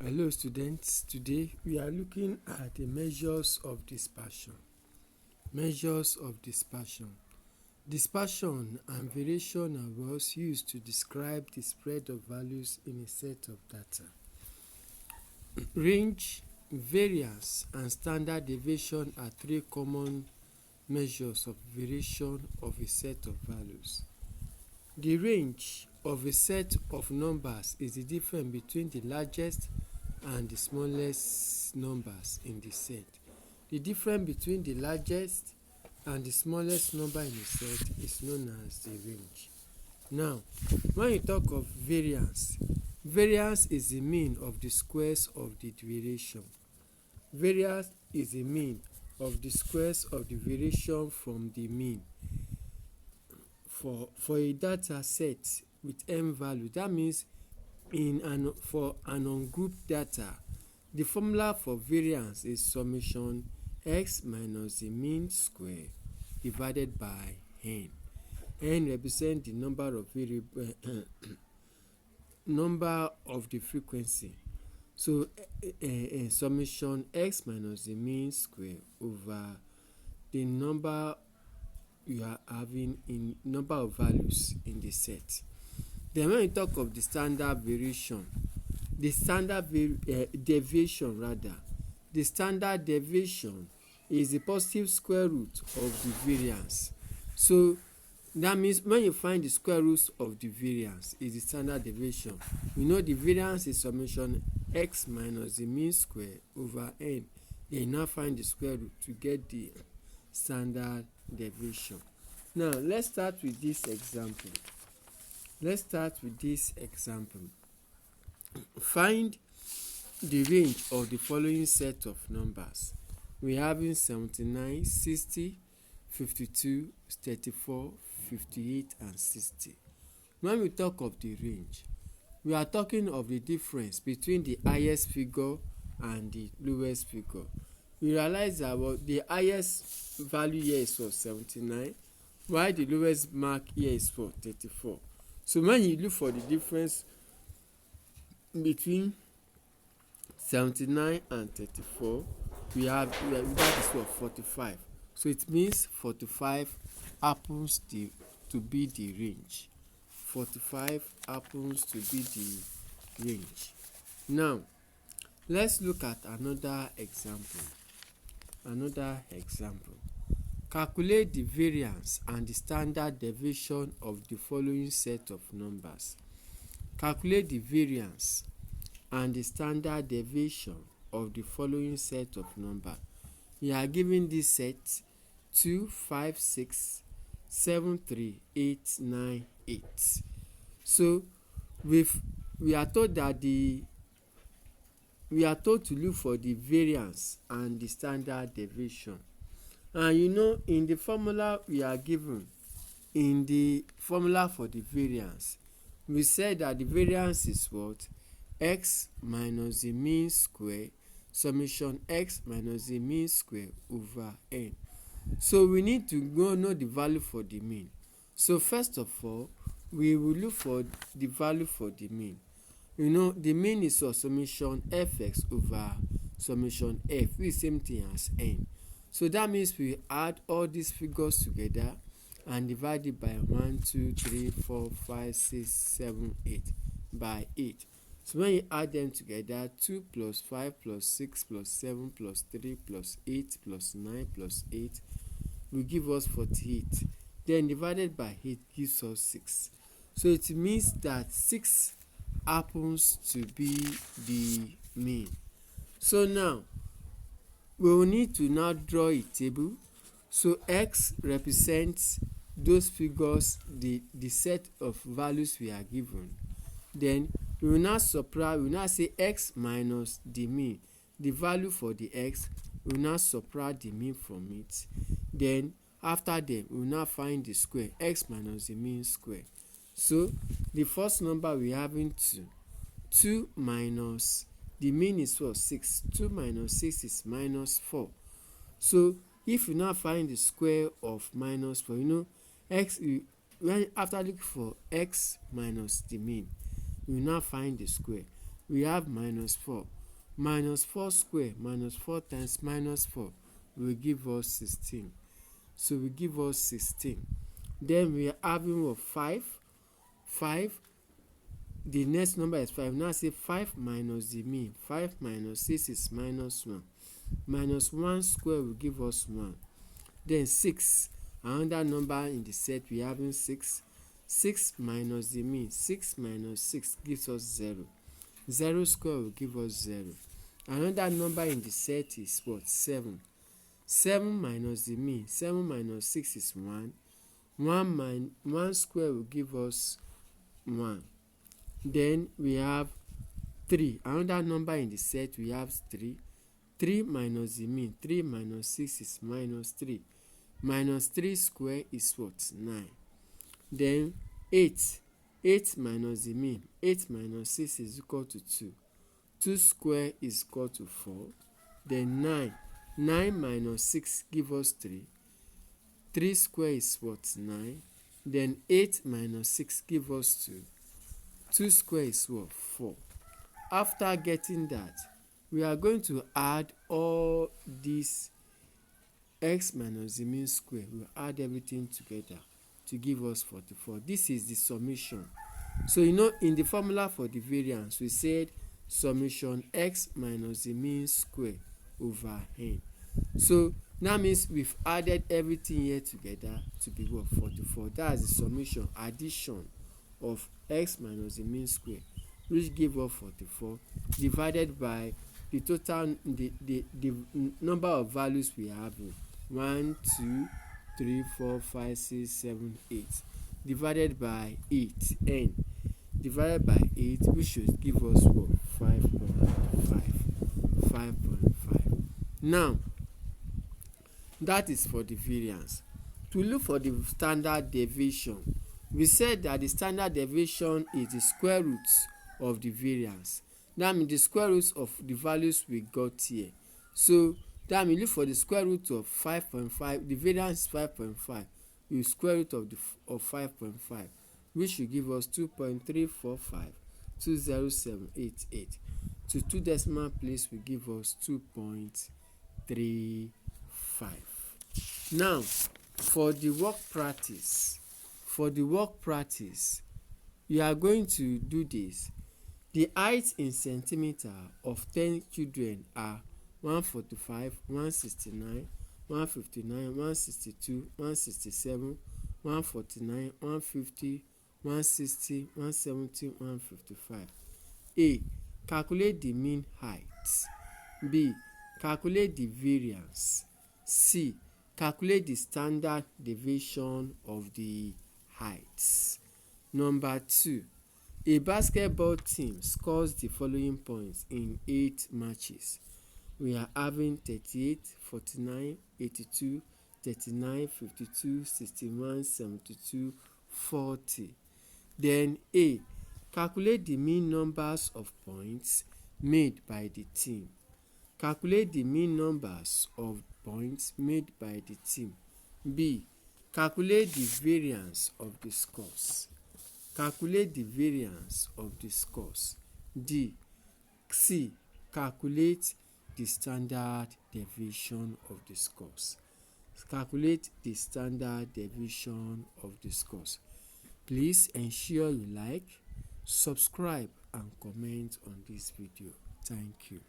Hello students, today we are looking at the measures of dispersion. Measures of dispersion. Dispersion and variation are words used to describe the spread of values in a set of data. Range, variance and standard deviation are three common measures of variation of a set of values. The range of a set of numbers is the difference between the largest and the smallest numbers in the set. The difference between the largest and the smallest number in the set is known as the range. Now, when you talk of variance, variance is the mean of the squares of the variation. Variance is the mean of the squares of the variation from the mean. For a data set with m value, that means for an ungrouped data, the formula for variance is summation x minus the mean square divided by n. N represents the number of variable number of the frequency. So summation x minus the mean square over the number you are having in number of values in the set. Then when you talk of the standard variation, the standard deviation rather, the standard deviation is the positive square root of the variance. So that means when you find the square root of the variance is the standard deviation. We know the variance is summation x minus the mean square over n. Then you now find the square root to get the standard deviation. Now let's start with this example. Find the range of the following set of numbers. We have 79, 60, 52, 34, 58 and 60. When we talk of the range, we are talking of the difference between the highest figure and the lowest figure. We realize that the highest value here is for 79, while the lowest mark here is for 34. So when you look for the difference between 79 and 34, we have that is what 45. So it means 45 happens to be the range. 45 happens to be the range. Now let's look at another example. Calculate the variance and the standard deviation of the following set of numbers. Calculate the variance and the standard deviation of the following set of numbers. We are given this set 2, 5, 6, 7, 3, 8, 9, 8. So we are told to look for the variance and the standard deviation. And in the formula we are given, in the formula for the variance, we said that the variance is what? X minus the mean square summation x minus the mean square over n. So we need to go know the value for the mean. So first of all, we will look for the value for the mean. The mean is summation fx over summation f, which is same thing as n. So that means we add all these figures together and divide it by 1, 2, 3, 4, 5, 6, 7, 8 by 8. So when you add them together, 2 plus 5 plus 6 plus 7 plus 3 plus 8 plus 9 plus 8 will give us 48. Then divided by 8 gives us 6. So it means that 6 happens to be the mean. So now we will need to now draw a table. So x represents those figures, the set of values we are given. Then we will now subtract, we will now say x minus the mean, the value for the x, we will now subtract the mean from it. Then after them, we will now find the square, x minus the mean square. So the first number we have in 2 minus the mean is what? 6. 2 minus 6 is minus 4. So if you now find the square of minus 4, after looking for x minus the mean, we will now find the square. we have minus 4. Minus 4 square minus 4 times minus 4 will give us 16. So we give us 16. Then we are having 5. The next number is 5. Now say 5 minus the mean. 5 minus 6 is minus 1. Minus 1 square will give us 1. Then 6. Another number in the set we having 6. 6 minus the mean. 6 minus 6 gives us 0. 0 square will give us 0. Another number in the set is what? 7. 7 minus the mean. 7 minus 6 is 1. 1 square will give us 1. Then we have 3. Another number in the set we have 3. 3 minus the mean. 3 minus 6 is minus 3. Minus 3 square is what? 9. Then 8. 8 minus the mean. 8 minus 6 is equal to 2. 2 square is equal to 4. Then 9. 9 minus 6 give us 3. 3 square is what? 9. Then 8 minus 6 give us 2. 2 square is what? 4. After getting that, we are going to add all these x minus the mean square. We will add everything together to give us 44. This is the summation. So in the formula for the variance, we said summation x minus the mean square over n. So that means we've added everything here together to be what? 44. That's the summation, addition of x minus the mean square, which give us 44, divided by the total, the number of values we have. 1, 2, 3, 4, 5, 6, 7, 8, divided by 8, n, divided by 8, which should give us what? 5.5. 5.5. Now, that is for the variance. To look for the standard deviation, we said that the standard deviation is the square root of the variance. That means the square root of the values we got here. So that means look for the square root of 5.5. The variance is 5.5. You square root of 5.5, which will give us 2.345 20788. To 2 decimal place will give us 2.35. Now, for the work practice, you are going to do this. The height in centimeter of 10 children are 145, 169, 159, 162, 167, 149, 150, 160, 170, 155. A. Calculate the mean height. B. Calculate the variance. C. Calculate the standard deviation of the heights. Number 2. A basketball team scores the following points in 8 matches. We are having 38, 49, 82, 39, 52, 61, 72, 40. Then A. Calculate the mean numbers of points made by the team. Calculate the mean numbers of points made by the team. B. Calculate the variance of the scores. Calculate the variance of the scores. D. C. Calculate the standard deviation of the scores. Calculate the standard deviation of the scores. Please ensure you like, subscribe, and comment on this video. Thank you.